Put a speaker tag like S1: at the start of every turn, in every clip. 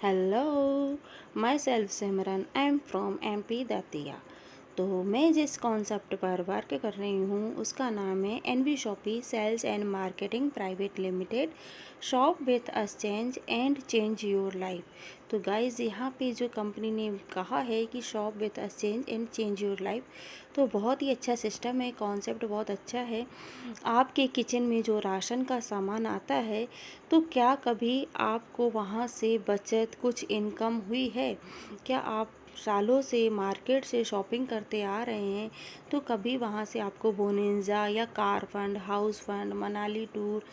S1: Hello, my self Simran, I am from MP Datia. तो मैं जिस कॉन्सेप्ट पर वर्क कर रही हूँ उसका नाम है NV shoppe sales and marketing private limited, shop with us change and change your life. तो गाइज यहाँ पे जो कंपनी ने कहा है कि shop with us change and change your life, तो बहुत ही अच्छा सिस्टम है, कॉन्सेप्ट बहुत अच्छा है। आपके किचन में जो राशन का सामान आता है, तो क्या कभी आपको वहाँ से बचत कुछ इनकम हुई है? क्या आप सालों से मार्केट से शॉपिंग करते आ रहे हैं, तो कभी वहाँ से आपको बोनेंजा या car fund, house fund, Manali tour,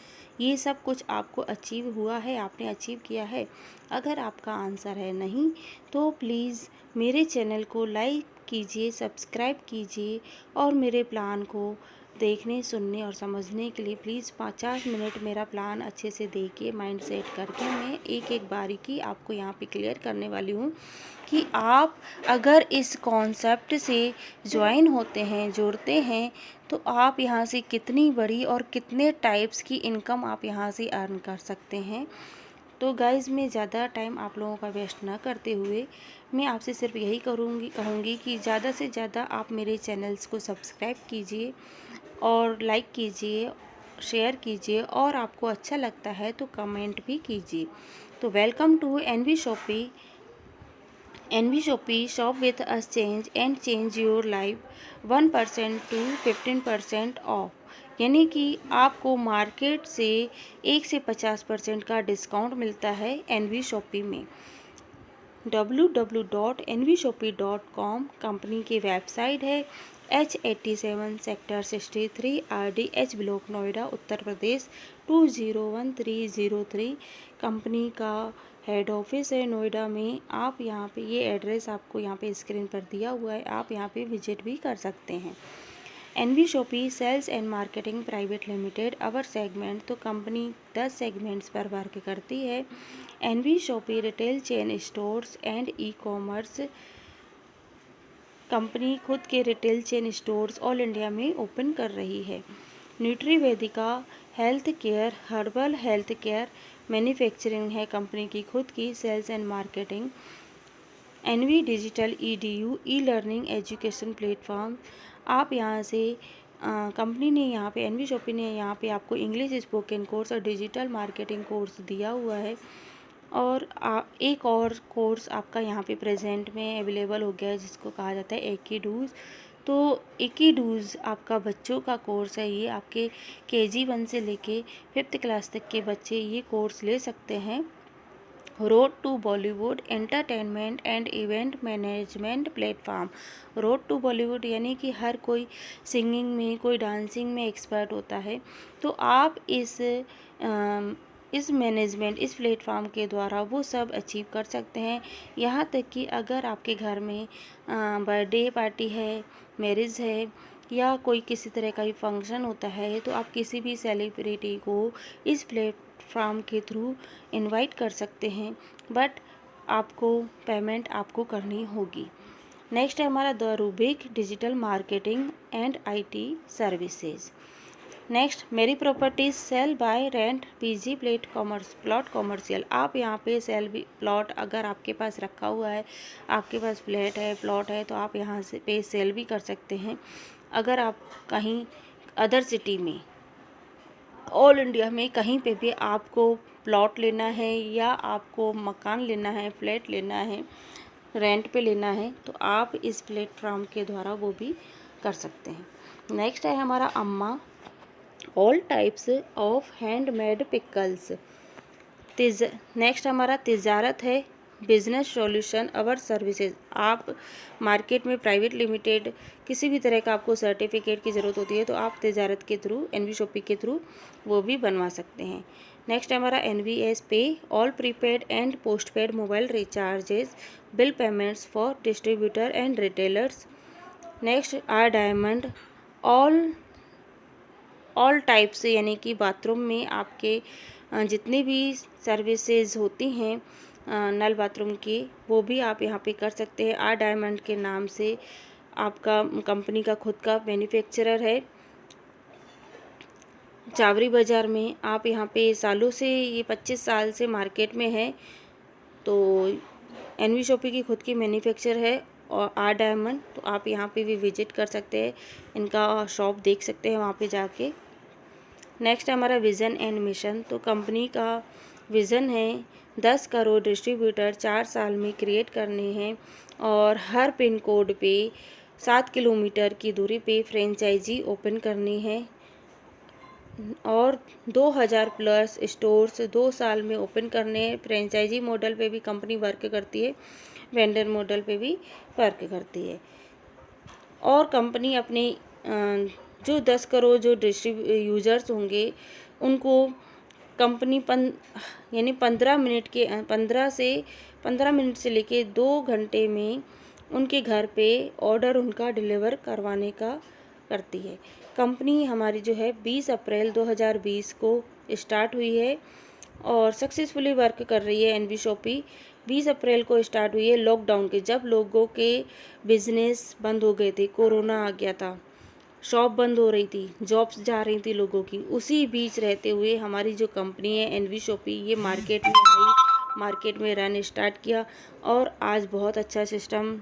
S1: ये सब कुछ आपको अचीव हुआ है, आपने अचीव किया है? अगर आपका आंसर है नहीं, तो प्लीज़ मेरे चैनल को लाइक कीजिए, सब्सक्राइब कीजिए और मेरे प्लान को देखने, सुनने और समझने के लिए प्लीज़ 50 मिनट मेरा प्लान अच्छे से देखिए। माइंड सेट करके मैं एक एक बारीकी आपको यहाँ पे क्लियर करने वाली हूँ कि आप अगर इस कॉन्सेप्ट से ज्वाइन होते हैं, जुड़ते हैं, तो आप यहाँ से कितनी बड़ी और कितने टाइप्स की इनकम आप यहाँ से अर्न कर सकते हैं। तो गाइज़, मैं ज़्यादा टाइम आप लोगों का वेस्ट ना करते हुए मैं आपसे सिर्फ यही कहूँगी कि ज़्यादा से ज़्यादा आप मेरे चैनल्स को सब्सक्राइब कीजिए और लाइक कीजिए, शेयर कीजिए और आपको अच्छा लगता है तो कमेंट भी कीजिए। तो welcome to NV Shopee, shop with us change and change your life, 1% to 15% off. यानी कि आपको मार्केट से 1 से 50% का डिस्काउंट मिलता है NV शॉपी में। www.nvshopee.com कंपनी की वेबसाइट है। H87 sector 63 RDH block, Noida, Uttar Pradesh 201303 company का हेड ऑफिस है नोएडा में। आप यहाँ पे ये एड्रेस आपको यहाँ पे स्क्रीन पर दिया हुआ है, आप यहाँ पे विजिट भी कर सकते हैं। NV shoppe sales and marketing private limited our segment, तो कंपनी 10 सेगमेंट्स पर वर्क करती है। NV Shoppy retail chain stores and e-commerce, company खुद के retail chain stores all India में ओपन कर रही है। Nutrivedika health care, herbal health care manufacturing है कंपनी की खुद की sales and marketing. NV digital EDU e learning education platform, आप यहाँ से कंपनी ने यहाँ पे NV शॉपी ने यहाँ पे आपको इंग्लिश स्पोकन कोर्स और डिजिटल मार्केटिंग कोर्स दिया हुआ है। और एक और कोर्स आपका यहाँ पे प्रेजेंट में अवेलेबल हो गया है जिसको कहा जाता है एकीडूज। तो एकीडूज आपका बच्चों का कोर्स है, ये आपके KG1 से लेके 5th क्लास तक के बच्चे ये कोर्स ले सकते हैं। Road to Bollywood entertainment and event management platform. Road to Bollywood यानी कि हर कोई सिंगिंग में, कोई डांसिंग में एक्सपर्ट होता है, तो आप इस मैनेजमेंट, इस प्लेटफॉर्म के द्वारा वो सब अचीव कर सकते हैं। यहाँ तक कि अगर आपके घर में बर्थडे पार्टी है, मैरिज है या कोई किसी तरह का भी फंक्शन होता है, तो आप किसी भी सेलिब्रिटी को इस प्लेटफॉर्म के थ्रू इनवाइट कर सकते हैं, बट आपको पेमेंट आपको करनी होगी। नेक्स्ट है हमारा the Rubik digital marketing and IT services. Next मेरी properties sale buy rent PG plot commercial, आप यहाँ पे सेल प्लॉट अगर आपके पास रखा हुआ है, आपके पास फ्लैट है, प्लॉट है, तो आप यहाँ से पे सेल भी कर सकते हैं। अगर आप कहीं अदर सिटी में, ऑल इंडिया में कहीं पे भी आपको प्लॉट लेना है या आपको मकान लेना है, फ्लैट लेना है, रेंट पे लेना है, तो आप इस प्लेटफॉर्म के द्वारा वो भी कर सकते हैं। नेक्स्ट है हमारा अम्मा all types of handmade pickles. Next हमारा तिजारत है बिजनेस सॉल्यूशन अवर सर्विसेज, आप मार्केट में प्राइवेट लिमिटेड किसी भी तरह का आपको सर्टिफिकेट की ज़रूरत होती है, तो आप तिजारत के थ्रू, NV शॉपी के थ्रू वो भी बनवा सकते हैं। नेक्स्ट हमारा NVS पे all prepaid and postpaid mobile recharges, bill payments for distributor and retailers. Next are diamond all types, यानी कि बाथरूम में आपके जितनी भी सर्विसेज होती हैं नल बाथरूम की, वो भी आप यहाँ पे कर सकते हैं। आर डायमंड के नाम से आपका कंपनी का खुद का मैन्युफैक्चरर है चावरी बाज़ार में। आप यहाँ पे सालों से, ये 25 साल से मार्केट में है, तो एनवी शॉपी की खुद की मैन्युफैक्चर है और आर डायमंड, तो आप यहाँ पे भी विजिट कर सकते हैं, इनका शॉप देख सकते हैं वहाँ पे जाके। नेक्स्ट हमारा विज़न एंड मिशन। तो कंपनी का विज़न है 10 करोड़ डिस्ट्रीब्यूटर 4 साल में क्रिएट करने हैं और हर पिन कोड पे 7 किलोमीटर की दूरी पे फ्रेंचाइजी ओपन करनी है और 2000 प्लस स्टोर्स 2 साल में ओपन करने हैं। फ्रेंचाइजी मॉडल पे भी कंपनी वर्क करती है, वेंडर मॉडल पे भी वर्क करती है। और कंपनी अपने जो 10 करोड़ जो यूज़र्स होंगे उनको कंपनी यानी 15 मिनट से लेके 2 घंटे में उनके घर पे ऑर्डर उनका डिलीवर करवाने का करती है। कंपनी हमारी जो है 20 अप्रैल 2020 को स्टार्ट हुई है और सक्सेसफुली वर्क कर रही है। एनवी शॉपी 20 अप्रैल को स्टार्ट हुई है लॉकडाउन के, जब लोगों के बिजनेस बंद हो गए थे, कोरोना आ गया था, शॉप बंद हो रही थी, जॉब्स जा रही थी लोगों की। उसी बीच रहते हुए हमारी जो कंपनी है एनवी शॉपी, ये मार्केट में आई, मार्केट में रन स्टार्ट किया और आज बहुत अच्छा सिस्टम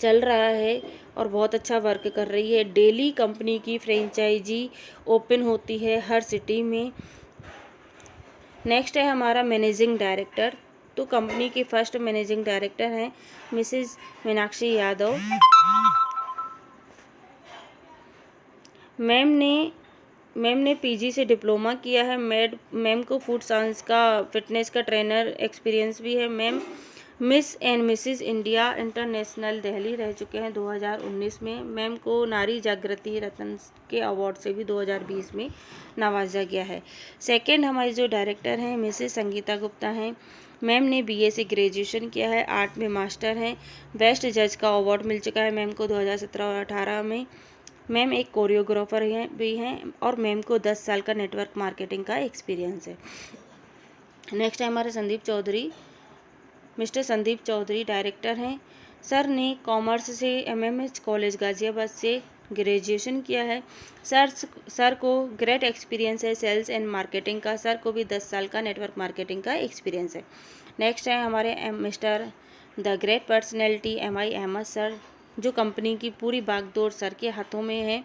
S1: चल रहा है और बहुत अच्छा वर्क कर रही है। डेली कंपनी की फ्रेंचाइजी ओपन होती है हर सिटी में। नेक्स्ट है हमारा मैनेजिंग डायरेक्टर। तो कंपनी के फर्स्ट मैनेजिंग डायरेक्टर हैं मिसेस मीनाक्षी यादव। मैम ने पीजी से डिप्लोमा किया है। मैम को फूड साइंस का फिटनेस का ट्रेनर एक्सपीरियंस भी है। Ma'am miss and Mrs India international Delhi रह चुके हैं 2019 में। मैम को नारी जागृति रत्न के अवार्ड से भी 2020 में नवाजा गया है। सेकंड हमारी जो डायरेक्टर हैं मिसेस संगीता गुप्ता हैं। मैम ने बीए से ग्रेजुएशन किया है, आर्ट में मास्टर हैं। बेस्ट जज का अवार्ड मिल चुका है मैम को 2017 और 18 में। मैम एक कोरियोग्राफर भी हैं और मैम को 10 साल का नेटवर्क मार्केटिंग का एक्सपीरियंस है। नेक्स्ट है हमारे संदीप चौधरी। मिस्टर संदीप चौधरी डायरेक्टर हैं। सर ने कॉमर्स से एमएमएच कॉलेज गाज़ियाबाद से ग्रेजुएशन किया है। सर को ग्रेट एक्सपीरियंस है सेल्स एंड मार्केटिंग का। सर को भी 10 साल का नेटवर्क मार्केटिंग का एक्सपीरियंस है। नेक्स्ट है हमारे mister the great personality MI Ahmad sir, जो कंपनी की पूरी बागडोर सर के हाथों में है।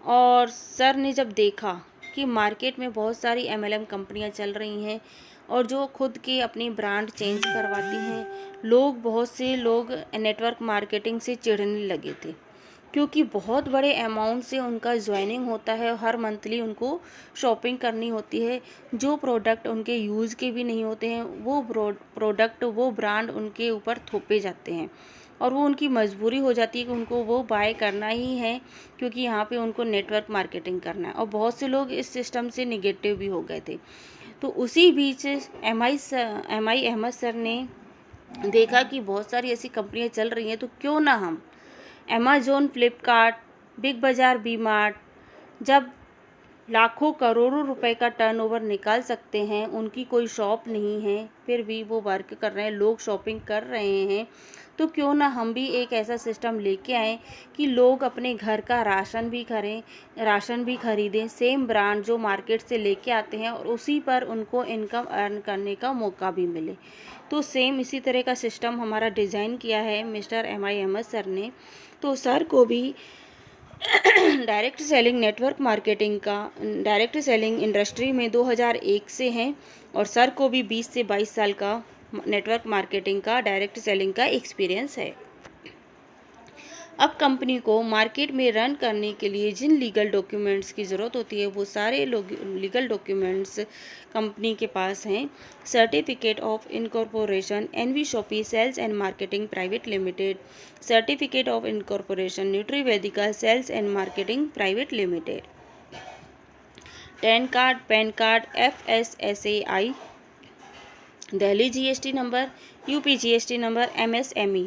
S1: और सर ने जब देखा कि मार्केट में बहुत सारी MLM कंपनियां चल रही हैं और जो खुद के अपनी ब्रांड चेंज करवाती हैं, बहुत से लोग नेटवर्क मार्केटिंग से चिढ़ने लगे थे, क्योंकि बहुत बड़े अमाउंट से उनका ज्वाइनिंग होता है। हर मंथली उनको शॉपिंग करनी होती है। जो प्रोडक्ट उनके यूज़ के भी नहीं होते हैं, वो प्रोडक्ट वो ब्रांड उनके ऊपर थोपे जाते हैं और वो उनकी मजबूरी हो जाती है कि उनको वो बाय करना ही है, क्योंकि यहाँ पे उनको नेटवर्क मार्केटिंग करना है। और बहुत से लोग इस सिस्टम से निगेटिव भी हो गए थे। तो उसी बीच MI अहमद सर ने देखा कि बहुत सारी ऐसी कंपनियां चल रही हैं, तो क्यों ना हम अमेज़ॉन, फ्लिपकार्ट, बिग बाज़ार, वी मार्ट, जब लाखों करोड़ों रुपए का टर्नओवर निकाल सकते हैं, उनकी कोई शॉप नहीं है, फिर भी वो वर्क कर रहे हैं, लोग शॉपिंग कर रहे हैं, तो क्यों ना हम भी एक ऐसा सिस्टम लेके आएँ कि लोग अपने घर का राशन भी खरीदें, सेम ब्रांड जो मार्केट से लेके आते हैं और उसी पर उनको इनकम अर्न करने का मौका भी मिले। तो सेम इसी तरह का सिस्टम हमारा डिज़ाइन किया है मिस्टर MI अहमद सर ने। तो सर को भी डायरेक्ट सेलिंग नेटवर्क मार्केटिंग का डायरेक्ट सेलिंग इंडस्ट्री में 2001 से हैं और सर को भी 20 से 22 साल का नेटवर्क मार्केटिंग का डायरेक्ट सेलिंग का एक्सपीरियंस है। अब कंपनी को मार्केट में रन करने के लिए जिन लीगल डॉक्यूमेंट्स की ज़रूरत होती है, वो सारे लीगल डॉक्यूमेंट्स कंपनी के पास हैं। Certificate of incorporation NV Shoppy sales and marketing private limited, certificate of incorporation Nutrivedika sales and marketing private limited, PAN card FSSAI, Delhi GST number, UP GST number, MSME,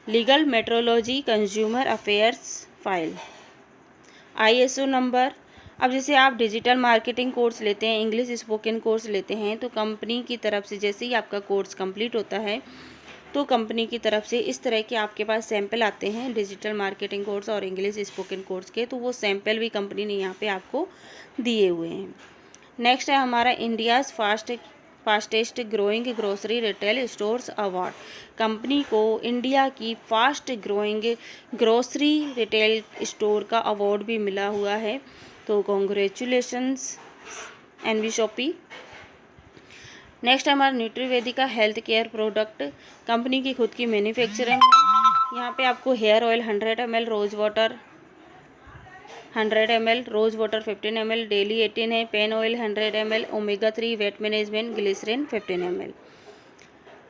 S1: legal metrology consumer affairs file, ISO number. अब जैसे आप digital marketing course लेते हैं, English spoken course लेते हैं, तो company की तरफ से जैसे ही आपका कोर्स कंप्लीट होता है, तो कंपनी की तरफ से इस तरह के आपके पास सैंपल आते हैं डिजिटल मार्केटिंग कोर्स और इंग्लिश स्पोकन कोर्स के, तो वो सैंपल भी कंपनी ने यहाँ पे आपको दिए हुए हैं। नेक्स्ट है हमारा India's fastest growing grocery retail stores award. Company को इंडिया की fast growing grocery retail store का अवार्ड भी मिला हुआ है। तो कॉन्ग्रेचुलेशंस एनवी शॉपी। नेक्स्ट हमारा Nutrivedika health care product. Company की खुद की मैन्युफैक्चरिंग है। यहाँ पे आपको hair oil 100 ml, rose water 100 ml, rose water 15 ml, daily 18 है, pain oil 100 ml, omega 3 weight management glycerine 15 ml।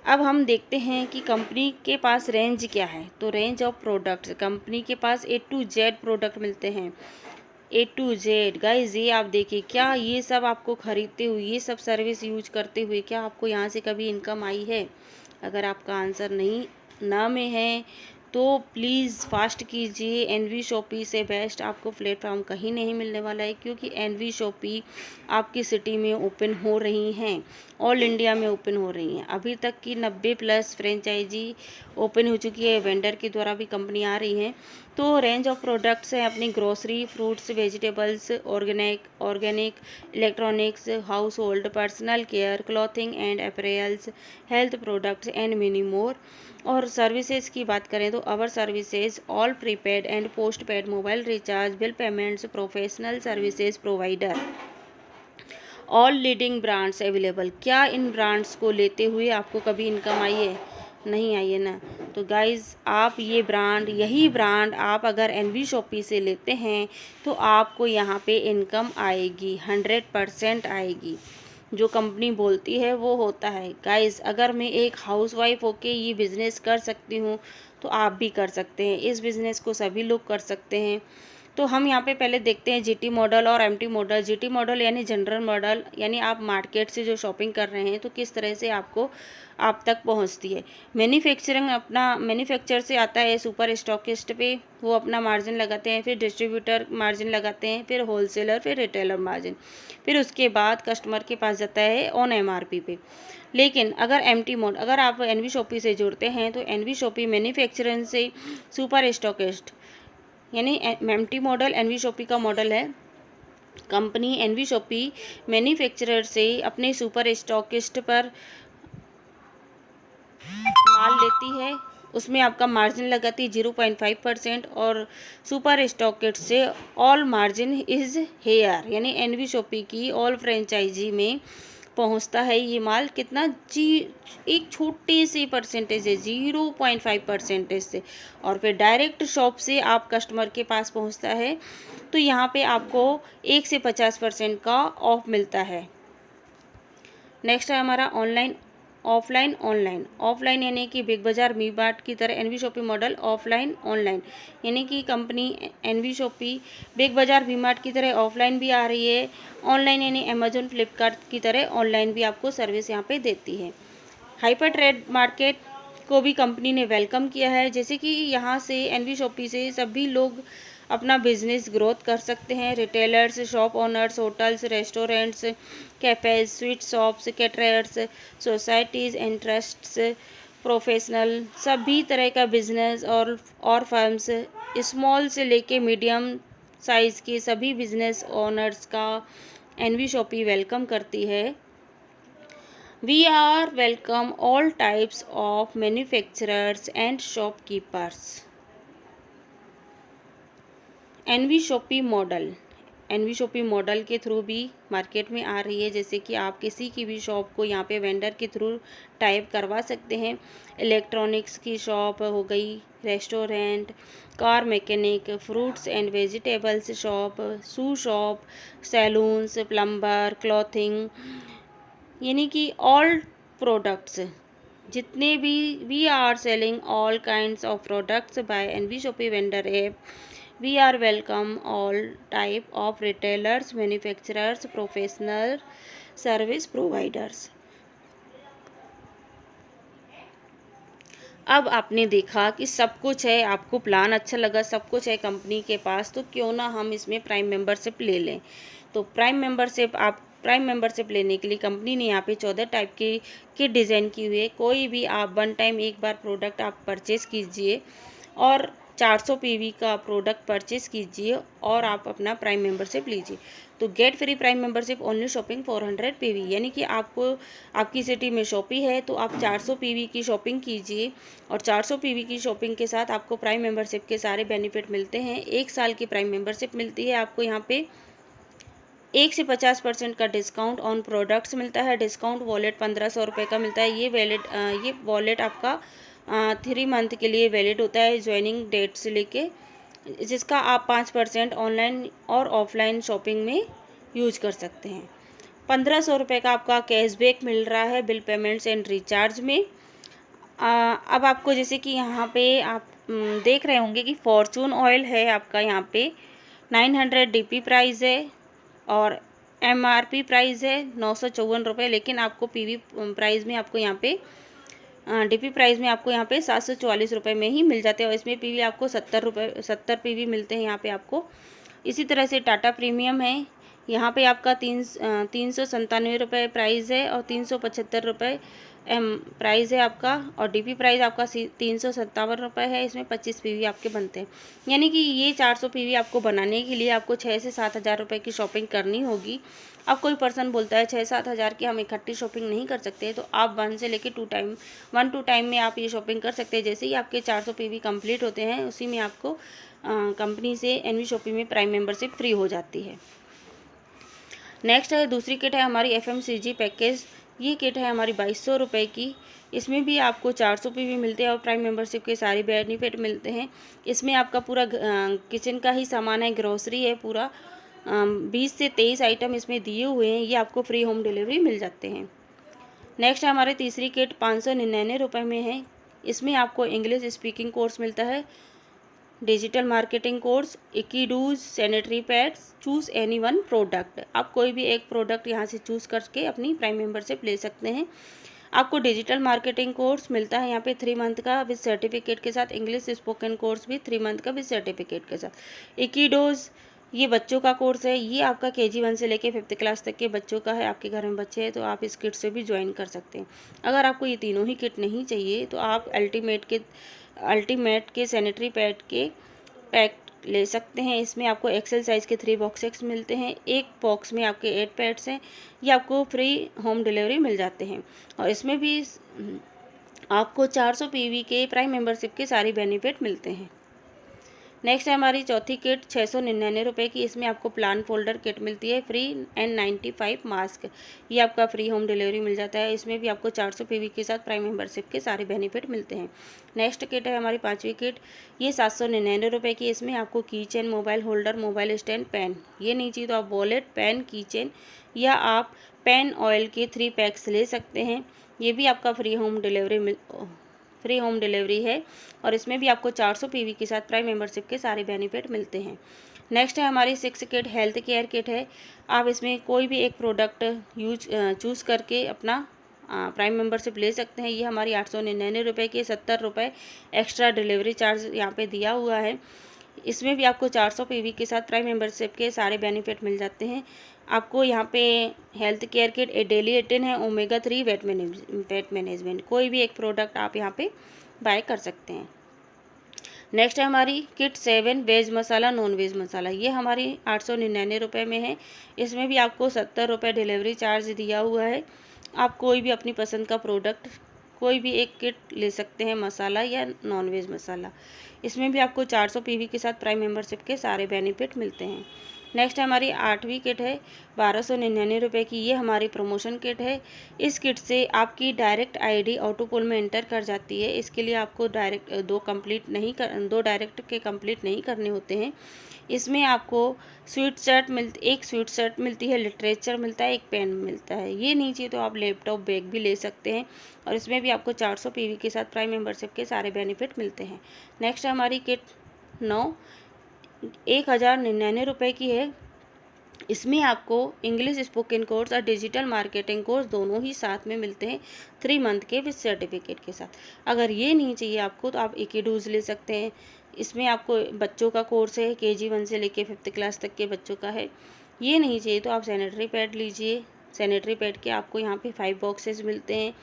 S1: अब हम देखते हैं कि कंपनी के पास रेंज क्या है। तो रेंज ऑफ प्रोडक्ट्स, कंपनी के पास A to Z प्रोडक्ट मिलते हैं। A to Z गाइज, ये आप देखिए, क्या ये सब आपको खरीदते हुए, ये सब सर्विस यूज करते हुए क्या आपको यहाँ से कभी इनकम आई है? अगर आपका आंसर नहीं ना में है तो प्लीज़ फास्ट कीजिए। एनवी शॉपी से बेस्ट आपको प्लेटफॉर्म कहीं नहीं मिलने वाला है, क्योंकि एनवी शॉपी आपकी सिटी में ओपन हो रही हैं, ऑल इंडिया में ओपन हो रही हैं। अभी तक की 90+ फ्रेंचाइजी ओपन हो चुकी है, वेंडर के द्वारा भी कंपनी आ रही हैं। तो रेंज ऑफ प्रोडक्ट्स हैं अपनी grocery, fruits, vegetables, organic, electronics, house hold, personal care, clothing and apparels, health products and many more. और सर्विसेज की बात करें तो अवर services all prepaid and post paid mobile recharge, bill payments, professional services provider, all leading brands available. क्या इन brands को लेते हुए आपको कभी इनकम आई है? नहीं आई है ना। तो गाइज़, आप यही ब्रांड आप अगर एनवी शॉपी से लेते हैं तो आपको यहाँ पे इनकम आएगी, 100% आएगी। जो कंपनी बोलती है वो होता है। गाइज़, अगर मैं एक हाउसवाइफ होके ये बिज़नेस कर सकती हूँ तो आप भी कर सकते हैं। इस बिज़नेस को सभी लोग कर सकते हैं। तो हम यहाँ पे पहले देखते हैं जीटी मॉडल और एमटी मॉडल। जीटी मॉडल यानी जनरल मॉडल, यानी आप मार्केट से जो शॉपिंग कर रहे हैं तो किस तरह से आपको आप तक पहुँचती है। मैन्युफैक्चरिंग अपना मैन्युफैक्चर से आता है सुपर स्टॉकिस्ट पे, वो अपना मार्जिन लगाते हैं, फिर डिस्ट्रीब्यूटर मार्जिन लगाते हैं, फिर होलसेलर, फिर रिटेलर मार्जिन, फिर उसके बाद कस्टमर के पास जाता है ऑन एमआरपी पे। लेकिन अगर आप एनवी शॉपी से जुड़ते हैं तो एनवी शॉपी मैन्युफैक्चरिंग से सुपर स्टॉकिस्ट, यानी एमटी मॉडल एनवी शॉपी का मॉडल है। कंपनी एनवी शॉपी मैन्युफैक्चरर से अपने सुपर स्टॉकिस्ट पर माल लेती है, उसमें आपका मार्जिन लगाती है 0.5% और सुपर स्टॉकिस्ट से ऑल मार्जिन इज हेयर, यानी एनवी शॉपी की ऑल फ्रेंचाइजी में पहुंचता है ये माल। कितना एक छोटे से परसेंटेज है, 0.5% से, और फिर डायरेक्ट शॉप से आप कस्टमर के पास पहुंचता है। तो यहाँ पे आपको 1 से 50% का ऑफ मिलता है। नेक्स्ट है हमारा ऑफलाइन ऑनलाइन यानी कि बिग बाजार, वी मार्ट की तरह NV Shopee model offline online, यानी कि company NV Shopee Big Bazaar, V Mart की तरह ऑफलाइन भी आ रही है, ऑनलाइन यानी अमेजोन, फ्लिपकार्ट की तरह ऑनलाइन भी आपको सर्विस यहाँ पे देती है। हाइपर ट्रेड मार्केट को भी कंपनी ने वेलकम किया है, जैसे कि यहाँ से एनवी शॉपी से सभी लोग अपना बिजनेस ग्रोथ कर सकते हैं। Retailers, shop owners, hotels, restaurants, cafes, sweet shops, caterers, societies and trusts, professional, सभी तरह का बिजनेस और फर्म्स, स्मॉल से लेके मीडियम साइज़ के सभी बिजनेस ओनर्स का एनवी शॉपी वेलकम करती है। We are welcome all types of manufacturers and shopkeepers. NV Shopee model के थ्रू भी मार्केट में आ रही है, जैसे कि आप किसी की भी शॉप को यहाँ पे वेंडर के थ्रू टाइप करवा सकते हैं। इलेक्ट्रॉनिक्स की शॉप हो गई, restaurant, car mechanic, fruits and vegetables shop, shoe shop, salons, plumber, clothing, यानी कि ऑल प्रोडक्ट्स जितने भी we are selling all kinds of products by NV Shopee vendor app. We are welcome all type of retailers, manufacturers, professional service providers। अब आपने देखा कि सब कुछ है, आपको प्लान अच्छा लगा, सब कुछ है कंपनी के पास, तो क्यों ना हम इसमें प्राइम मेंबरशिप ले लें। तो प्राइम मेंबरशिप लेने के लिए कंपनी ने यहाँ पे 14 टाइप के डिज़ाइन की हुई है। कोई भी आप वन टाइम एक बार प्रोडक्ट आप परचेज़ कीजिए और 400 पीवी का प्रोडक्ट परचेज कीजिए और आप अपना प्राइम मेंबरशिप लीजिए। तो get free prime membership only shopping 400 PV, यानी कि आपको आपकी सिटी में शॉपी है तो आप 400 पीवी की शॉपिंग कीजिए और 400 पीवी की शॉपिंग के साथ आपको प्राइम मेंबरशिप के सारे बेनिफिट मिलते हैं। 1 साल की प्राइम मेंबरशिप मिलती है आपको। यहाँ पे 1 से 50% का डिस्काउंट ऑन प्रोडक्ट्स मिलता है। डिस्काउंट वॉलेट 1500 रुपये का मिलता है। ये वॉलेट आपका 3 मंथ के लिए वैलिड होता है ज्वाइनिंग डेट से लेके, जिसका आप 5% ऑनलाइन और ऑफलाइन शॉपिंग में यूज कर सकते हैं। 1500 रुपये का आपका कैशबैक मिल रहा है बिल पेमेंट्स एंड रिचार्ज में। अब आपको जैसे कि यहाँ पे आप देख रहे होंगे कि फॉर्चून ऑयल है आपका, यहाँ पे 900 डीपी प्राइस है और एमआरपी प्राइस है 954 रुपये, लेकिन आपको पीवी प्राइस में आपको यहाँ पे डीपी प्राइस में आपको यहाँ पे 744 रुपये में ही मिल जाते हैं और इसमें पीवी आपको 70 पीवी मिलते हैं यहाँ पे आपको। इसी तरह से टाटा प्रीमियम है, यहाँ पे आपका 397 रुपये प्राइस है और 375 रुपये प्राइस है आपका, और डीपी प्राइस आपका 357 रुपये है। इसमें 25 पीवी आपके बनते हैं, यानी कि ये 400 पीवी आपको बनाने के लिए आपको 6 से 7 हज़ार रुपये की शॉपिंग करनी होगी। अब कोई पर्सन बोलता है 6-7 हज़ार की हम इकट्ठी शॉपिंग नहीं कर सकते, तो आप 1 से लेके 2 टाइम में आप ये शॉपिंग कर सकते हैं। जैसे ही आपके 400 पीवी कंप्लीट होते हैं उसी में आपको कंपनी से एनवी शॉपिंग में प्राइम मेंबरशिप फ्री हो जाती है। नेक्स्ट है दूसरी किट है हमारी एफएमसीजी पैकेज। ये किट है हमारी 2200 रुपये की। इसमें भी आपको 400 पीवी मिलते हैं और प्राइम मेंबरशिप के सारे बेनिफिट मिलते हैं। इसमें आपका पूरा किचन का ही सामान है, ग्रोसरी है पूरा। 20 से 23 आइटम इसमें दिए हुए हैं, ये आपको फ्री होम डिलीवरी मिल जाते हैं। नेक्स्ट है हमारी तीसरी किट 599 रुपये में है। इसमें आपको इंग्लिश स्पीकिंग कोर्स मिलता है, डिजिटल मार्केटिंग कोर्स, इकीडूज, sanitary pads, choose any one product. आप कोई भी एक प्रोडक्ट यहाँ से चूज़ करके अपनी प्राइम मेंबरशिप ले सकते हैं। आपको डिजिटल मार्केटिंग कोर्स मिलता है यहाँ पे 3 मंथ का विद सर्टिफिकेट के साथ। इंग्लिश स्पोकन कोर्स भी 3 मंथ का विद सर्टिफिकेट के साथ। इकीडोज ये बच्चों का कोर्स है, ये आपका KG 1 से लेके 5th क्लास तक के बच्चों का है। आपके घर में बच्चे हैं तो आप इस किट से भी ज्वाइन कर सकते हैं। अगर आपको ये तीनों ही किट नहीं चाहिए तो आप अल्टीमेट के सैनिटरी पैड के पैक ले सकते हैं। इसमें आपको एक्सेल साइज़ के 3 बॉक्सेस मिलते हैं। एक बॉक्स में आपके 8 पैड्स हैं। ये आपको फ्री होम डिलीवरी मिल जाते हैं और इसमें भी आपको 400 पीवी के प्राइम मेंबरशिप के सारे बेनिफिट मिलते हैं। नेक्स्ट है हमारी चौथी किट 699 रुपये की। इसमें आपको प्लान फोल्डर किट मिलती है, फ्री N95 मास्क। ये आपका फ्री होम डिलीवरी मिल जाता है। इसमें भी आपको 400 पीवी के साथ प्राइम मेंबरशिप के सारे बेनिफिट मिलते हैं। नेक्स्ट किट है हमारी 5वीं किट, ये 799 रुपये की। इसमें आपको key chain, mobile holder, mobile stand, pen, ये नहीं चाहिए तो आप वॉलेट, पेन, की चेन या आप पेन ऑयल के 3 पैक्स ले सकते हैं। ये भी आपका फ्री होम डिलीवरी है और इसमें भी आपको 400 पीवी के साथ प्राइम मेंबरशिप के सारे बेनिफिट मिलते हैं। नेक्स्ट है हमारी 6 किट, हेल्थ केयर किट है। आप इसमें कोई भी एक प्रोडक्ट चूज़ करके अपना प्राइम मेंबरशिप ले सकते हैं। ये हमारी 899 रुपये की, 70 रुपये एक्स्ट्रा डिलीवरी चार्ज यहाँ पे दिया हुआ है। इसमें भी आपको 400 पीवी के साथ प्राइम मेंबरशिप के सारे बेनिफिट मिल जाते हैं। आपको यहाँ पे हेल्थ केयर किट डेली 18 है, ओमेगा 3 वेट मैनेजमेंट, कोई भी एक प्रोडक्ट आप यहाँ पे बाय कर सकते हैं। नेक्स्ट है हमारी किट 7 वेज मसाला, नॉन वेज मसाला। ये हमारी 899 रुपये में है। इसमें भी आपको 70 रुपये डिलीवरी चार्ज दिया हुआ है। आप कोई भी अपनी पसंद का प्रोडक्ट कोई भी एक किट ले सकते हैं, मसाला या नॉन वेज मसाला। इसमें भी आपको 400 पीवी के साथ प्राइम मेंबरशिप के सारे बेनिफिट मिलते हैं। नेक्स्ट हमारी 8वीं किट है 1299 रुपये की। ये हमारी प्रमोशन किट है। इस किट से आपकी डायरेक्ट आईडी ऑटोपोल में एंटर कर जाती है। इसके लिए आपको दो डायरेक्ट के कंप्लीट नहीं करने होते हैं। इसमें आपको एक स्वीट शर्ट मिलती है, लिटरेचर मिलता है, एक पेन मिलता है। ये नहीं चाहिए तो आप लैपटॉप बैग भी ले सकते हैं और इसमें भी आपको 400 पीवी के साथ प्राइम मेंबरशिप के सारे बेनिफिट मिलते हैं। नेक्स्ट हमारी किट 9 1099 रुपये की है। इसमें आपको इंग्लिश स्पोकन कोर्स और डिजिटल मार्केटिंग कोर्स दोनों ही साथ में मिलते हैं 3 मंथ के विद सर्टिफिकेट के साथ। अगर ये नहीं चाहिए आपको तो आप इकीडूज ले सकते हैं। इसमें आपको बच्चों का कोर्स है, KG 1 से लेके 5th क्लास तक के बच्चों का है। ये नहीं चाहिए तो आप सैनिटरी पैड लीजिए। सैनिटरी पैड के आपको यहाँ पे 5 बॉक्सेस मिलते हैं।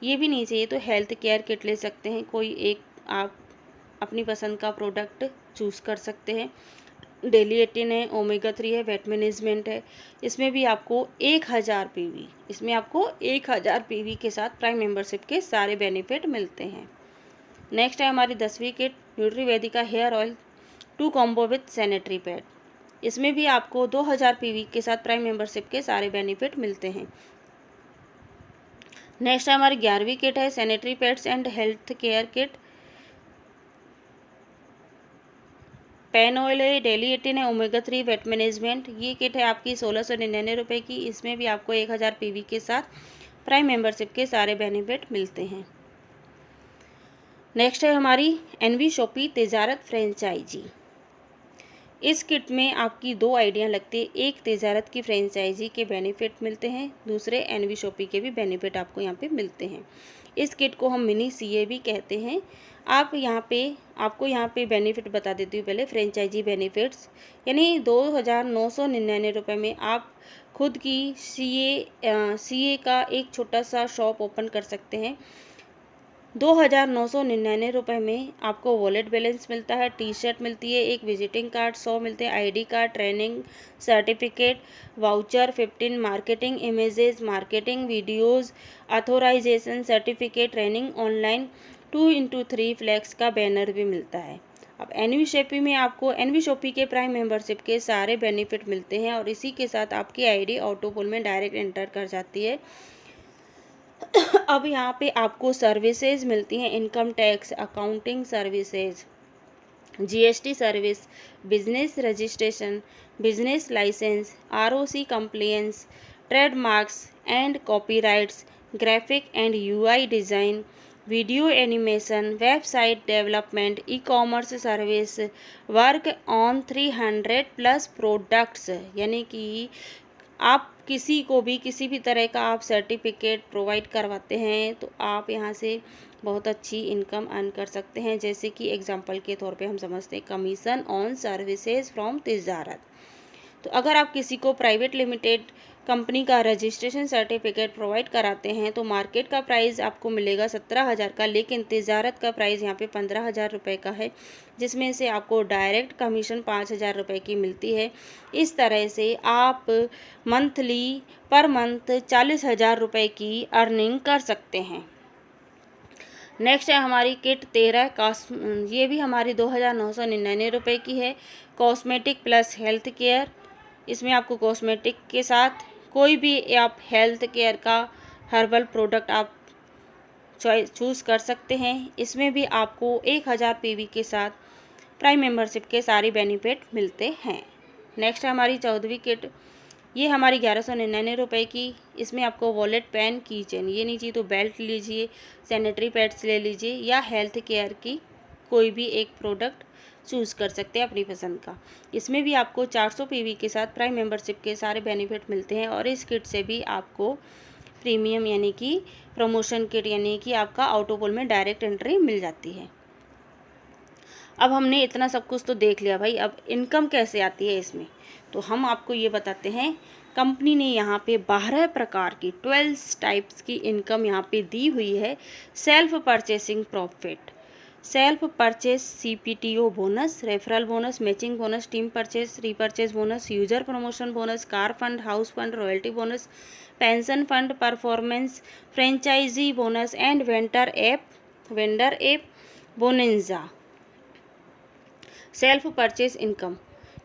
S1: ये भी नहीं चाहिए तो हेल्थ केयर किट ले सकते हैं, कोई एक आप अपनी पसंद का प्रोडक्ट चूज़ कर सकते हैं। डेली 18 है, ओमेगा 3 है, वेट मैनेजमेंट है। इसमें भी आपको 1000 पीवी, इसमें आपको 1000 पीवी के साथ प्राइम मेंबरशिप के सारे बेनिफिट मिलते हैं। नेक्स्ट है हमारी 10वीं kit Nutrivedika hair oil 2 combo with sanitary pad. इसमें भी आपको 2000 पीवी के साथ प्राइम मेंबरशिप के सारे बेनिफिट मिलते हैं। नेक्स्ट हमारी 11वीं किट है sanitary pads and health care kit. Pain oil है, डेली 18 है, ओमेगा 3, वेट मैनेजमेंट। ये किट है आपकी 1699 रुपये की। इसमें भी आपको 1000 पीवी के साथ प्राइम मेंबरशिप के सारे बेनिफिट मिलते हैं। नेक्स्ट है हमारी एनवी शॉपी तेजारत फ्रेंचाइजी। इस किट में आपकी 2 आइडिया लगती है। एक तेजारत की फ्रेंचाइजी के बेनिफिट मिलते हैं, दूसरे एनवी शॉपी के भी बेनिफिट आपको यहाँ पे मिलते हैं। इस किट को हम मिनी सीए भी कहते हैं। आपको यहाँ पे बेनिफिट बता देती हूँ पहले। फ्रेंचाइजी बेनिफिट्स यानी 2999 रुपये में आप खुद की सीए का एक छोटा सा शॉप ओपन कर सकते हैं। 2999 रुपये में आपको वॉलेट बैलेंस मिलता है, टी शर्ट मिलती है, एक विजिटिंग कार्ड 100 मिलते हैं, ID card, training certificate, voucher 15, marketing images, marketing videos, authorisation certificate, training online 2x3 flex का बैनर भी मिलता है। अब एनवी शॉपी में आपको एनवी शॉपी के प्राइम मेंबरशिप के सारे बेनिफिट मिलते हैं और इसी के साथ आपकी आईडी ऑटोपुल में डायरेक्ट एंटर कर जाती है। अब यहाँ पे आपको सर्विसेज मिलती हैं, income tax, accounting services, GST service, business registration, business licence, ROC compliance, trademarks and copyrights, graphic and UI design, video animation, website development, e commerce service, work on 300+ products. यानी कि आप किसी को भी किसी भी तरह का आप सर्टिफिकेट प्रोवाइड करवाते हैं तो आप यहाँ से बहुत अच्छी इनकम अर्न कर सकते हैं। जैसे कि एग्जांपल के तौर पे हम समझते हैं कमीशन ऑन सर्विसेज फ्रॉम तिजारत। तो अगर आप किसी को प्राइवेट लिमिटेड कंपनी का रजिस्ट्रेशन सर्टिफिकेट प्रोवाइड कराते हैं तो मार्केट का प्राइस आपको मिलेगा 17,000 का, लेकिन तिजारत का प्राइस यहाँ पे 15,000 रुपये का है, जिसमें से आपको डायरेक्ट कमीशन 5,000 रुपये की मिलती है। इस तरह से आप पर मंथ 40,000 रुपये की अर्निंग कर सकते हैं। नेक्स्ट है हमारी किट 13 ये भी हमारी 2,999 रुपये की है। Cosmetic plus health care. इसमें आपको कॉस्मेटिक के साथ कोई भी आप हेल्थ केयर का हर्बल प्रोडक्ट आप चूज़ कर सकते हैं। इसमें भी आपको 1000 पीवी के साथ प्राइम मेंबरशिप के सारे बेनिफिट मिलते हैं। नेक्स्ट है हमारी 14वीं किट। ये हमारी 1199 रुपये की। इसमें आपको वॉलेट, पेन, की चेन, ये नहीं चाहिए तो बेल्ट लीजिए, सैनिटरी पैड्स ले लीजिए या हेल्थ केयर की कोई भी एक प्रोडक्ट चूज़ कर सकते हैं अपनी पसंद का। इसमें भी आपको 400 पीवी के साथ प्राइम मेंबरशिप के सारे बेनिफिट मिलते हैं और इस किट से भी आपको प्रीमियम यानी कि प्रमोशन किट यानी कि आपका ऑटोपोल में डायरेक्ट एंट्री मिल जाती है। अब हमने इतना सब कुछ तो देख लिया भाई, अब इनकम कैसे आती है इसमें, तो हम आपको ये बताते हैं। कंपनी ने यहाँ पे 12 प्रकार की 12 टाइप्स की इनकम यहाँ पे दी हुई है। Self purchasing profit, self purchase CPTO bonus, referral bonus, matching bonus, team purchase, repurchase bonus, user promotion bonus, car fund, house fund, royalty bonus, pension fund, performance, franchisee bonus and vendor app bonanza. Self purchase income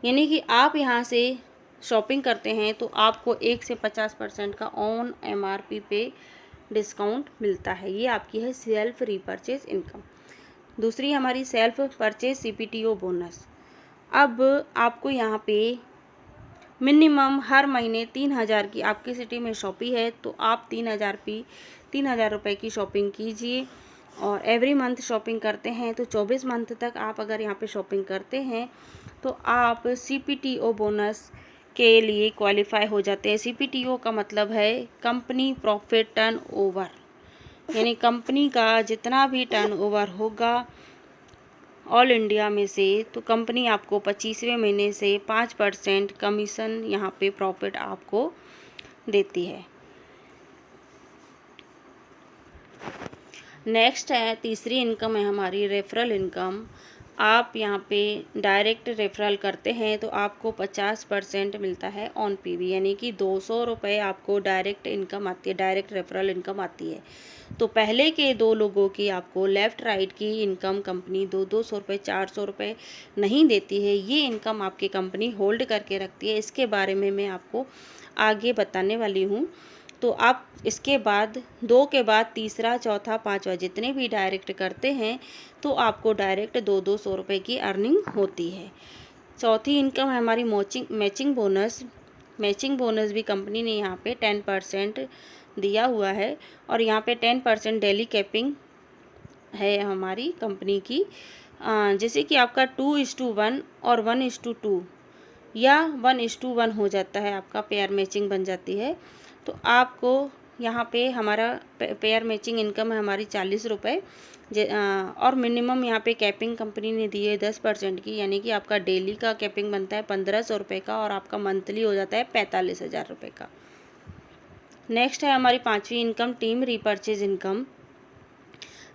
S1: यानी कि आप यहाँ से shopping करते हैं तो आपको 1 से 50% का ऑन एमआरपी पे डिस्काउंट मिलता है। ये आपकी है सेल्फ रीपरचेस इनकम। दूसरी हमारी सेल्फ परचेस सीपीटीओ बोनस। अब आपको यहाँ पे मिनिमम हर महीने 3,000 की आपकी सिटी में शॉपिंग है तो आप 3,000 रुपये की शॉपिंग कीजिए और एवरी मंथ शॉपिंग करते हैं तो 24 मंथ तक आप अगर यहाँ पे शॉपिंग करते हैं तो आप सीपीटीओ बोनस के लिए क्वालिफाई हो जाते हैं। सीपीटीओ का मतलब है कंपनी प्रॉफिट टर्नओवर, यानी कंपनी का जितना भी टर्नओवर होगा ऑल इंडिया में से तो कंपनी आपको 25वें महीने से 5% कमीशन यहाँ पे प्रॉफिट आपको देती है। नेक्स्ट है तीसरी इनकम है हमारी रेफरल इनकम। आप यहाँ पे डायरेक्ट रेफरल करते हैं तो आपको 50% मिलता है ऑन पीवी, यानी कि 200 रुपये आपको डायरेक्ट इनकम आती है, डायरेक्ट रेफरल इनकम आती है। तो पहले के 2 लोगों की आपको लेफ़्ट राइट की इनकम कंपनी 200 रुपये 400 रुपये नहीं देती है। ये इनकम आपकी कंपनी होल्ड करके रखती है। इसके बारे में मैं आपको आगे बताने वाली हूँ। तो आप इसके बाद 2 के बाद तीसरा, चौथा, पाँचवा जितने भी डायरेक्ट करते हैं तो आपको डायरेक्ट 200 रुपये की अर्निंग होती है। चौथी इनकम है हमारी मैचिंग बोनस। मैचिंग बोनस भी कंपनी ने यहाँ पे 10% दिया हुआ है और यहाँ पे 10% डेली कैपिंग है हमारी कंपनी की। जैसे कि आपका 2:1 और 1:2 या 1:1 हो जाता है, आपका पेयर मैचिंग बन जाती है। तो आपको यहाँ पे हमारा पेयर मैचिंग इनकम है हमारी 40 रुपये और मिनिमम यहाँ पे कैपिंग कंपनी ने दी है 10% की, यानी कि आपका डेली का कैपिंग बनता है 1500 रुपये का और आपका मंथली हो जाता है 45,000 रुपये का। नेक्स्ट है हमारी पाँचवीं इनकम टीम रीपर्चेज इनकम।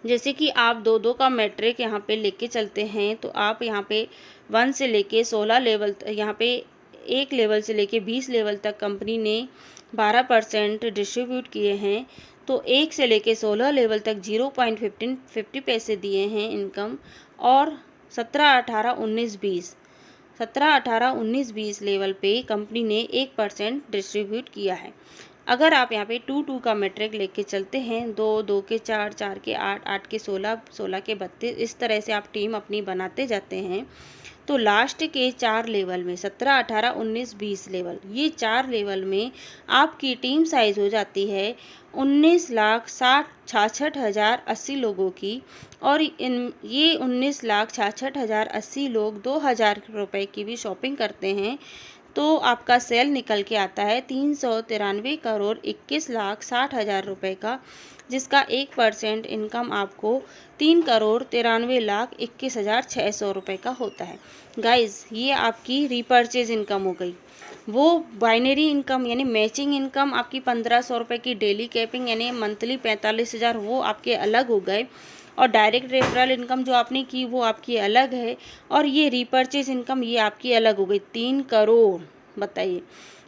S1: जैसे कि आप 2-2 का मैट्रिक यहाँ पे लेके चलते हैं तो आप यहाँ पे 1 से लेके 16 लेवल, यहाँ पे 1 लेवल से लेके 20 लेवल तक कंपनी ने 12% डिस्ट्रीब्यूट किए हैं। तो 1 से लेके 16 लेवल तक 0.50 पैसे दिए हैं इनकम। और 17, 18, 19, 20 17, 18, 19, 20 लेवल पे कंपनी ने 1% डिस्ट्रीब्यूट किया है। अगर आप यहाँ पे 2-2 का मैट्रिक लेके चलते हैं, 2 के 4, 4 के 8, 8 के 16, 16 के 32, इस तरह से आप टीम अपनी बनाते जाते हैं तो लास्ट के 4 लेवल में 17, 18, 19, 20 लेवल, ये 4 लेवल में आपकी टीम साइज़ हो जाती है 19,66,080 लोगों की। और ये 19,66,080 लोग 2,000 रुपये की भी शॉपिंग करते हैं तो आपका सेल निकल के आता है 393,21,60,000 रुपये का, जिसका 1% इनकम आपको 3,93,21,600 रुपये का होता है। गाइज़, ये आपकी रीपर्चेज इनकम हो गई। वो बाइनरी इनकम यानी मैचिंग इनकम आपकी 1,500 रुपये की, डेली कैपिंग यानी मंथली 45,000, वो आपके अलग हो गए। और डायरेक्ट रेफरल इनकम जो आपने की वो आपकी अलग है और ये रीपर्चेज इनकम ये आपकी अलग हो गई 3 करोड़। बताइए,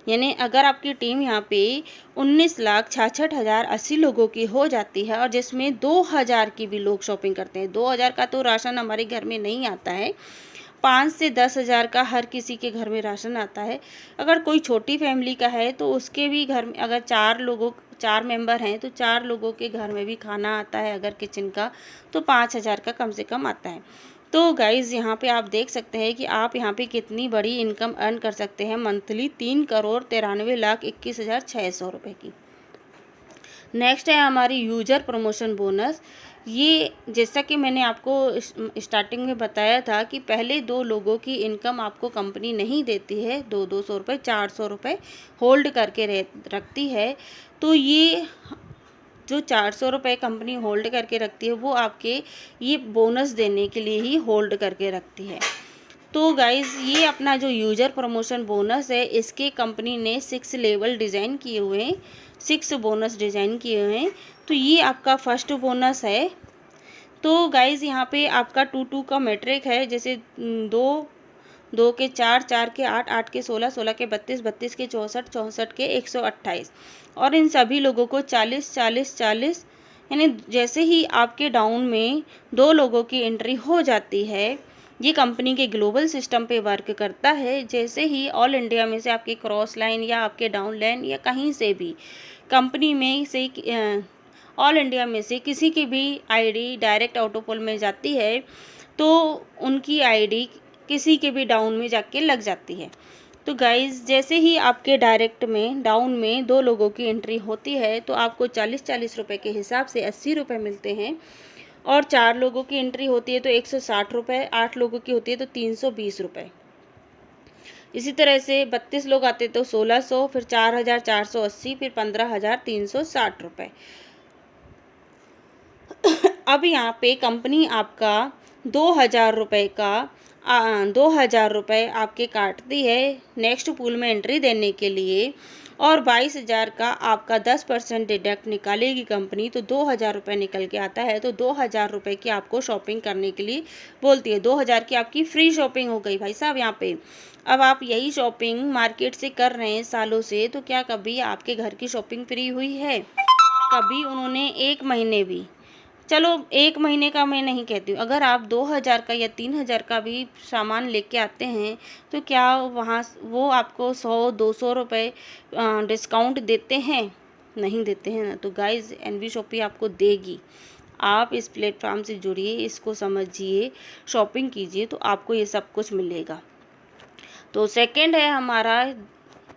S1: यानी अगर आपकी टीम यहाँ पे 19,66,080 लोगों की हो जाती है और जिसमें 2,000 की भी लोग शॉपिंग करते हैं, 2,000 का तो राशन हमारे घर में नहीं आता है, 5 से 10,000 का हर किसी के घर में राशन आता है। अगर कोई छोटी फैमिली का है तो उसके भी घर में अगर 4 मेंबर हैं तो 4 लोगों के घर में भी खाना आता है अगर किचन का, तो 5,000 का कम से कम आता है। तो गाइज़, यहाँ पे आप देख सकते हैं कि आप यहाँ पे कितनी बड़ी इनकम अर्न कर सकते हैं मंथली 3,93,21,600 रुपये की। नेक्स्ट है हमारी यूजर प्रमोशन बोनस। ये जैसा कि मैंने आपको स्टार्टिंग में बताया था कि पहले 2 लोगों की इनकम आपको कंपनी नहीं देती है, 200 रुपये 400 रुपये होल्ड करके रखती है। तो ये जो 400 रुपये कंपनी होल्ड करके रखती है वो आपके ये बोनस देने के लिए ही होल्ड करके रखती है। तो गाइज़, ये अपना जो यूजर प्रमोशन बोनस है इसके कंपनी ने 6 लेवल डिज़ाइन किए हुए हैं, 6 बोनस डिज़ाइन किए हुए हैं। तो ये आपका फर्स्ट बोनस है। तो गाइज़, यहाँ पे आपका 2-2 का मैट्रिक है, जैसे 2 के 4, 4 के 8, 8 के 16, 16 के 32, 32 के 64, 64 के 128 और इन सभी लोगों को 40, 40, 40, यानी जैसे ही आपके डाउन में 2 लोगों की एंट्री हो जाती है, ये कंपनी के ग्लोबल सिस्टम पे वर्क करता है। जैसे ही ऑल इंडिया में से आपके क्रॉस लाइन या आपके डाउन लाइन या कहीं से भी कंपनी में से ऑल इंडिया में से किसी की भी आईडी डायरेक्ट ऑटोपोल में जाती है तो उनकी आईडी किसी के भी डाउन में जाके लग जाती है। तो गाइज़, जैसे ही आपके डायरेक्ट में डाउन में 2 लोगों की एंट्री होती है तो आपको 40-40 रुपये के हिसाब से 80 रुपये मिलते हैं। और 4 लोगों की एंट्री होती है तो 160 रुपये, 8 लोगों की होती है तो 320 रुपये। इसी तरह से 32 लोग आते तो 1600, फिर 4,480, फिर 15,360 रुपये। अब यहाँ पे कंपनी आपका ₹2000 का 2000 आपके काटती है नेक्स्ट पूल में एंट्री देने के लिए, और 22,000 का आपका 10% डिडक्ट निकालेगी कंपनी, तो ₹2000 निकल के आता है। तो ₹2000 की आपको शॉपिंग करने के लिए बोलती है। 2000 की आपकी फ्री शॉपिंग हो गई भाई साहब यहाँ पे। अब आप यही शॉपिंग मार्केट से कर रहे हैं सालों से, तो क्या कभी आपके घर की शॉपिंग फ्री हुई है? कभी उन्होंने 1 महीने भी, चलो 1 महीने का मैं नहीं कहती हूँ, अगर आप 2000 का या 3000 का भी सामान लेके आते हैं, तो क्या वहाँ वो आपको 100-200 डिस्काउंट देते हैं? नहीं देते हैं ना। तो गाइज़, एनवी शॉपी आपको देगी। आप इस प्लेटफॉर्म से जुड़िए, इसको समझिए, शॉपिंग कीजिए, तो आपको ये सब कुछ मिलेगा। तो सेकंड है हमारा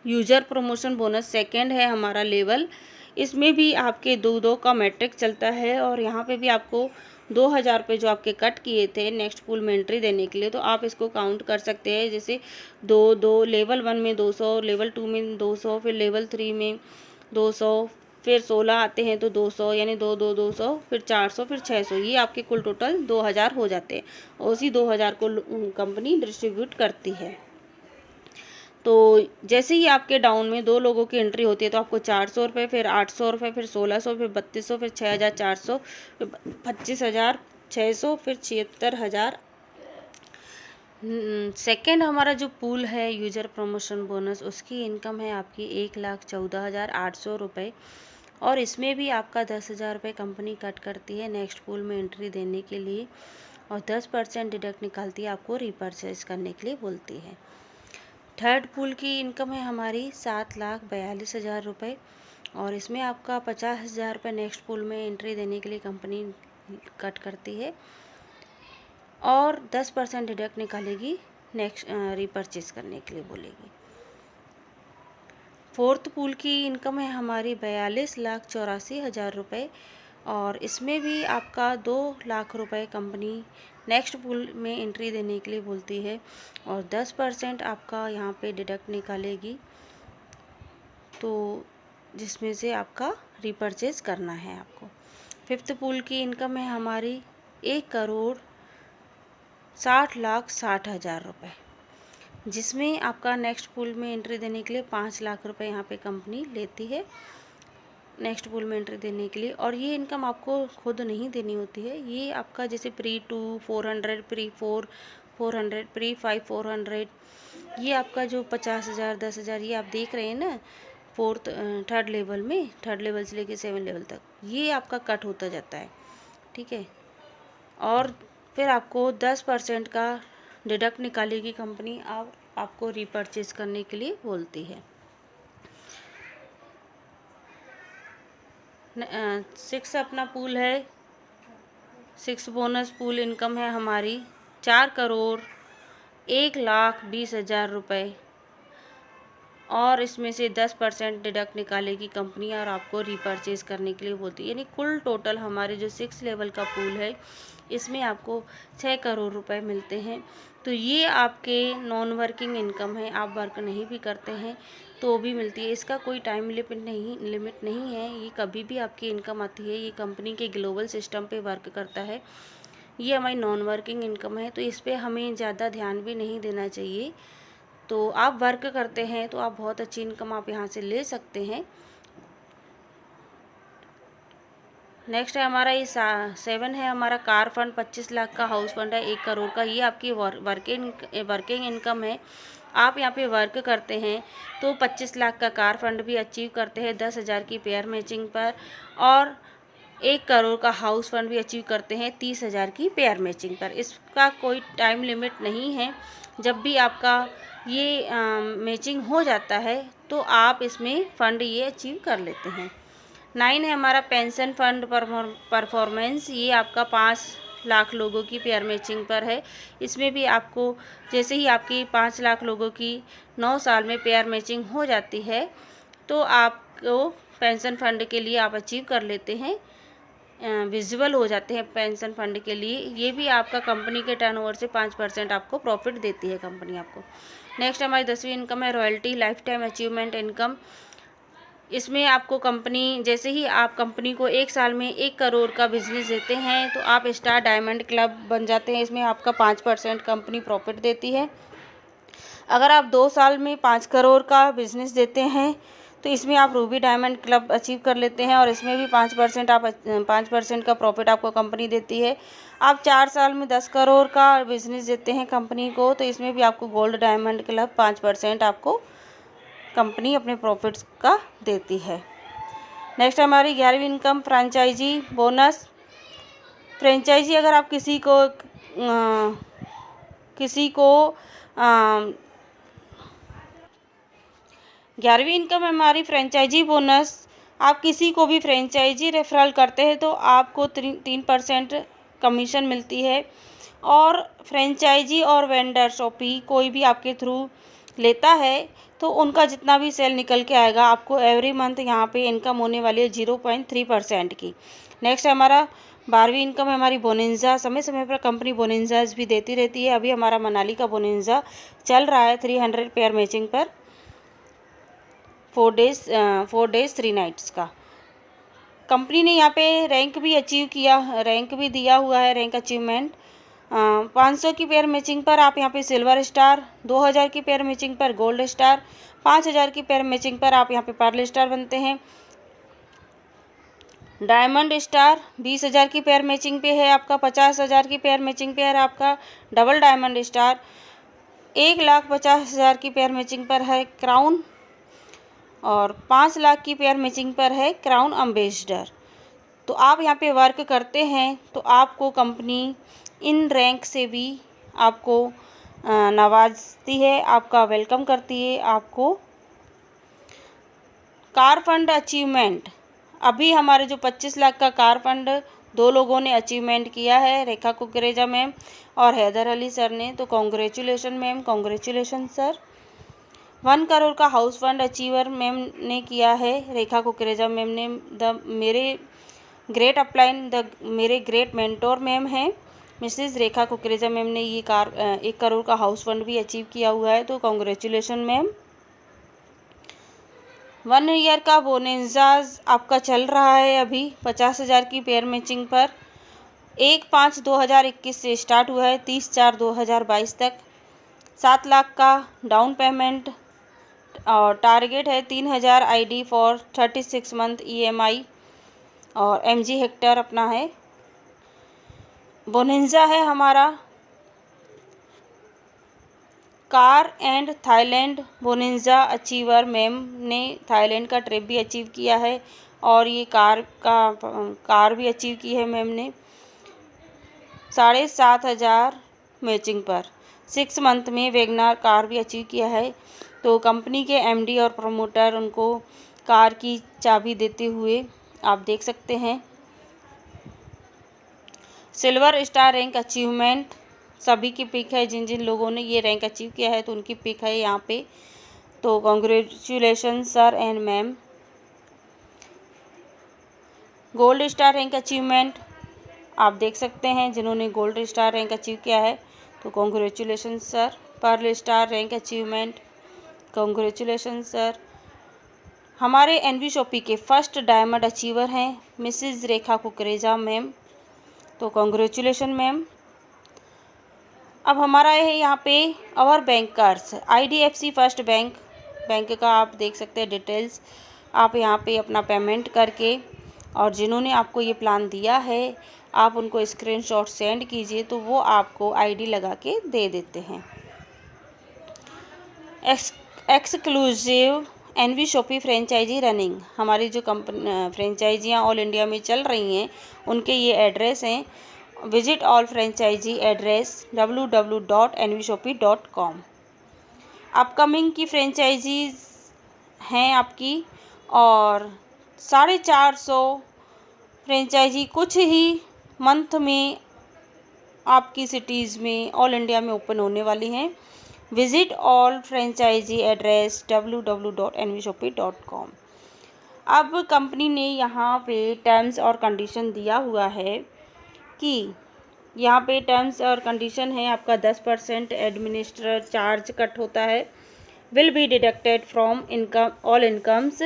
S1: यूज़र प्रमोशन बोनस, सेकंड है हमारा लेवल। इसमें भी आपके 2-2 का मैट्रिक चलता है, और यहाँ पे भी आपको ₹2000 जो आपके कट किए थे नेक्स्ट पूल में एंट्री देने के लिए, तो आप इसको काउंट कर सकते हैं। जैसे 2-2, लेवल 1 में 200, लेवल 2 में 200, फिर लेवल 3 में 200, फिर 16 आते हैं तो 200, यानी 2-2 200, फिर 400, फिर 600, ये आपके कुल टोटल 2000 हो जाते हैं। और उसी 2000 को कंपनी डिस्ट्रीब्यूट करती है। तो जैसे ही आपके डाउन में 2 लोगों की एंट्री होती है, तो आपको ₹400, फिर ₹800, फिर 1600, फिर 3200, फिर 6400, फिर 25,600, फिर 76,000। सेकेंड हमारा जो पूल है यूजर प्रमोशन बोनस, उसकी इनकम है आपकी ₹1,14,800, और इसमें भी आपका ₹10,000 कंपनी कट करती है नेक्स्ट पूल में एंट्री देने के लिए, और 10% डिडक्ट निकालती है, आपको रीपर्चेज करने के लिए बोलती है। थर्ड पूल की इनकम है हमारी ₹7,42,000, और इसमें आपका ₹50,000 नेक्स्ट पूल में एंट्री देने के लिए कंपनी कट करती है, और 10% डिडक्ट निकालेगी नेक्स्ट रीपर्चेज करने के लिए बोलेगी। फोर्थ पूल की इनकम है हमारी ₹42,84,000, और इसमें भी आपका ₹2,00,000 कंपनी नेक्स्ट पूल में एंट्री देने के लिए बोलती है, और 10% आपका यहाँ पे डिडक्ट निकालेगी, तो जिसमें से आपका रीपर्चेज करना है आपको। फिफ्थ पूल की इनकम है हमारी ₹1,60,60,000, जिसमें आपका नेक्स्ट पूल में एंट्री देने के लिए ₹5,00,000 यहाँ पे कंपनी लेती है नेक्स्ट पूल में एंट्री देने के लिए। और ये इनकम आपको खुद नहीं देनी होती है, ये आपका जैसे प्री 2 400, प्री 4 400, प्री 5 400, ये आपका जो 50,000 10,000 ये आप देख रहे हैं ना थर्ड लेवल में, थर्ड लेवल से लेके 7 लेवल तक, ये आपका कट होता जाता है, ठीक है। और फिर आपको 10% का डिडक्ट निकालेगी कंपनी, आपको रीपर्चेज करने के लिए बोलती है। 6 अपना पूल है, 6 बोनस पूल इनकम है हमारी ₹4,01,20,000, और इसमें से 10% डिडक्ट निकालेगी कंपनी, और आपको रीपर्चेज करने के लिए बोलती है। यानी कुल टोटल हमारे जो 6 लेवल का पूल है, इसमें आपको 6 करोड़ रुपए मिलते हैं। तो ये आपके नॉन वर्किंग इनकम है, आप वर्क नहीं भी करते हैं तो भी मिलती है। इसका कोई टाइम लिमिट नहीं है, ये कभी भी आपकी इनकम आती है। ये कंपनी के ग्लोबल सिस्टम पे वर्क करता है। ये हमारी नॉन वर्किंग इनकम है, तो इस पर हमें ज़्यादा ध्यान भी नहीं देना चाहिए। तो आप वर्क करते हैं तो आप बहुत अच्छी इनकम आप यहाँ से ले सकते हैं। नेक्स्ट है हमारा ये 7 है हमारा कार फंड, 25 लाख का हाउस फंड है 1 करोड़ का। ये आपकी वर्किंग इनकम है। आप यहाँ पे वर्क करते हैं तो 25 लाख का कार फंड भी अचीव करते हैं 10,000 की पेयर मैचिंग पर, और 1 करोड़ का हाउस फंड भी अचीव करते हैं 30,000 की पेयर मैचिंग पर। इसका कोई टाइम लिमिट नहीं है। जब भी आपका ये मैचिंग हो जाता है तो आप इसमें फ़ंड ये अचीव कर लेते हैं। 9 है हमारा पेंशन फंड परफॉर्मेंस। ये आपका 5 लाख लोगों की पेयर मैचिंग पर है। इसमें भी आपको जैसे ही आपकी 5 लाख लोगों की 9 साल में पेयर मैचिंग हो जाती है तो आपको पेंशन फंड के लिए आप अचीव कर लेते हैं, विजिबल हो जाते हैं पेंशन फंड के लिए। ये भी आपका कंपनी के टर्नओवर से 5% आपको प्रॉफिट देती है कंपनी आपको। नेक्स्ट हमारी 10वीं इनकम है royalty life time achievement income. इसमें आपको कंपनी, जैसे ही आप कंपनी को 1 साल में 1 करोड़ का बिजनेस देते हैं तो आप स्टार डायमंड क्लब बन जाते हैं। इसमें आपका 5% कंपनी प्रॉफिट देती है। अगर आप 2 साल में 5 करोड़ का बिजनेस देते हैं तो इसमें आप रूबी डायमंड क्लब अचीव कर लेते हैं और इसमें भी 5% का प्रॉफिट आपको कंपनी देती है। आप 4 साल में 10 करोड़ का बिजनेस देते हैं कंपनी को तो इसमें भी आपको गोल्ड डायमंड क्लब 5% आपको कंपनी अपने प्रॉफिट्स का देती है। नेक्स्ट हमारी 11वीं इनकम फ्रेंचाइजी बोनस। फ्रेंचाइजी अगर आप किसी को 11वीं इनकम हमारी फ्रेंचाइजी बोनस, आप किसी को भी फ्रेंचाइजी रेफरल करते हैं तो आपको 3% कमीशन मिलती है। और फ्रेंचाइजी और वेंडर शॉपी कोई भी आपके थ्रू लेता है तो उनका जितना भी सेल निकल के आएगा आपको एवरी मंथ यहाँ पे इनकम होने वाली है 0.3% की। नेक्स्ट हमारा 12वीं इनकम है हमारी बोनेंजा। समय समय पर कंपनी बोनेंजाज भी देती रहती है। अभी हमारा मनाली का बोनेंजा चल रहा है 300 पेयर मैचिंग पर 4 डेज 3 नाइट्स का। कंपनी ने यहाँ पे रैंक भी अचीव किया, रैंक भी दिया हुआ है, रैंक अचीवमेंट। 500 की पेयर मैचिंग पर आप यहाँ पे सिल्वर स्टार, 2000 की पेयर मैचिंग पर गोल्ड स्टार, 5000 की पेयर मैचिंग पर आप यहाँ पे पर्ल स्टार बनते हैं। डायमंड स्टार 20,000 की पेयर मैचिंग पे है आपका, 50,000 की पेयर मैचिंग पे है आपका डबल डायमंड स्टार, 1,50,000 की पेयर मैचिंग पर है क्राउन और 5 लाख की पेयर मैचिंग पर है क्राउन एम्बेसडर। तो आप यहाँ पे वर्क करते हैं तो आपको कंपनी इन रैंक से भी आपको नवाजती है, आपका वेलकम करती है। आपको कार फंड अचीवमेंट, अभी हमारे जो 25 लाख का कार फंड 2 लोगों ने अचीवमेंट किया है, रेखा कुकरेजा मैम और हैदर अली सर ने। तो congratulation ma'am, congratulation sir. 1 crore का हाउस फंड अचीवर मैम ने किया है, रेखा कुकरेजा मैम ने। मेरे ग्रेट अपलाइन मेरे ग्रेट मेंटोर मैम हैं मिसेज़ रेखा कुकरेजा मैम ने ये 1 करोड़ का हाउस फंड भी अचीव किया हुआ है। तो कॉन्ग्रेचुलेशन मैम। 1 ईयर का बोनेंजाज आपका चल रहा है अभी 50,000 की पेयर मैचिंग पर। 1/5/2021 से स्टार्ट हुआ है 30/4/2022 तक। 7 लाख का डाउन पेमेंट और टारगेट है 3,000 ID फॉर 36 मंथ EMI और MG हेक्टर अपना है। बोनेंजा है हमारा car and Thailand bonanza achiever ma'am ने थाईलैंड का ट्रिप भी अचीव किया है और ये कार भी अचीव की है मैम ने 7,500 मैचिंग पर। 6 मंथ में वैगनार कार भी अचीव किया है। तो कंपनी के MD और प्रमोटर उनको कार की चाबी देते हुए आप देख सकते हैं। सिल्वर स्टार रैंक अचीवमेंट सभी की पिक है, जिन जिन लोगों ने ये रैंक अचीव किया है तो उनकी पिक है यहाँ पे। तो congratulation sir and ma'am. Gold star rank achievement आप देख सकते हैं जिन्होंने गोल्ड स्टार रैंक अचीव किया है, तो congratulation sir. Pearl star rank achievement, congratulation sir. हमारे एनवी शॉपी के फर्स्ट डायमंड अचीवर हैं मिसेज़ रेखा कुकरेजा मैम, तो कॉन्ग्रेचुलेशन मैम। अब हमारा है यहाँ पे our bankers IDFC first bank का आप देख सकते हैं डिटेल्स। आप यहाँ पे अपना पेमेंट करके और जिन्होंने आपको ये प्लान दिया है आप उनको स्क्रीनशॉट सेंड कीजिए तो वो आपको ID लगा के दे देते हैं। Exclusive NV Shopee franchisee running, हमारी जो कंपनी फ्रेंचाइजियाँ ऑल इंडिया में चल रही हैं उनके ये एड्रेस हैं। Visit all franchisee address www.nvshopee.com। Upcoming की फ्रेंचाइजीज हैं आपकी और 450 फ्रेंचाइजी कुछ ही मंथ में आपकी सिटीज़ में ऑल इंडिया में ओपन होने वाली हैं। Visit all franchisee address www.nvshopee.com। अब कंपनी ने यहाँ पे टर्म्स और कंडीशन दिया हुआ है कि यहाँ पे टर्म्स और कंडीशन है आपका 10% एडमिनिस्ट्रेटर चार्ज कट होता है, will be deducted from income all incomes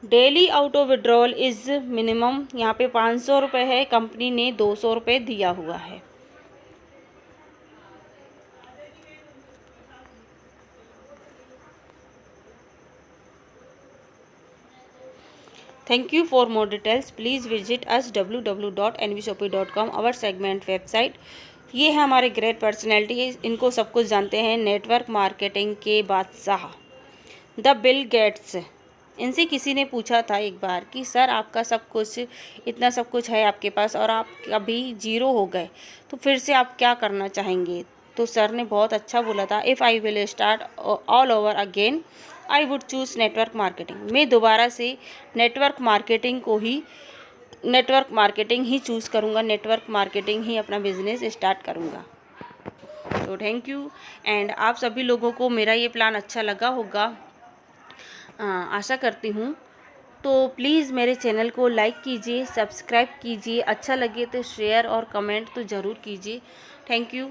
S1: daily auto withdrawal is minimum, यहाँ पे 500 रुपये है, कंपनी ने 200 रुपये दिया हुआ है। Thank you for more details. Please visit us www.nvshopee.com, our segment website। ये है हमारे ग्रेट पर्सनैलिटी, इनको सब कुछ जानते हैं, नेटवर्क मार्केटिंग के बादशाह द बिल गेट्स। इनसे किसी ने पूछा था एक बार कि सर आपका सब कुछ, इतना सब कुछ है आपके पास और आप अभी जीरो हो गए, तो फिर से आप क्या करना चाहेंगे? तो सर ने बहुत अच्छा बोला था, if I will start all over again I would choose network marketing. मैं दोबारा से नेटवर्क मार्केटिंग ही चूज़ करूँगा, नेटवर्क मार्केटिंग ही अपना बिजनेस स्टार्ट करूँगा। तो थैंक यू, एंड आप सभी लोगों को मेरा ये प्लान अच्छा लगा होगा, आशा करती हूँ। तो प्लीज़ मेरे चैनल को लाइक कीजिए, सब्सक्राइब कीजिए, अच्छा लगे तो शेयर और कमेंट तो ज़रूर कीजिए। Thank you.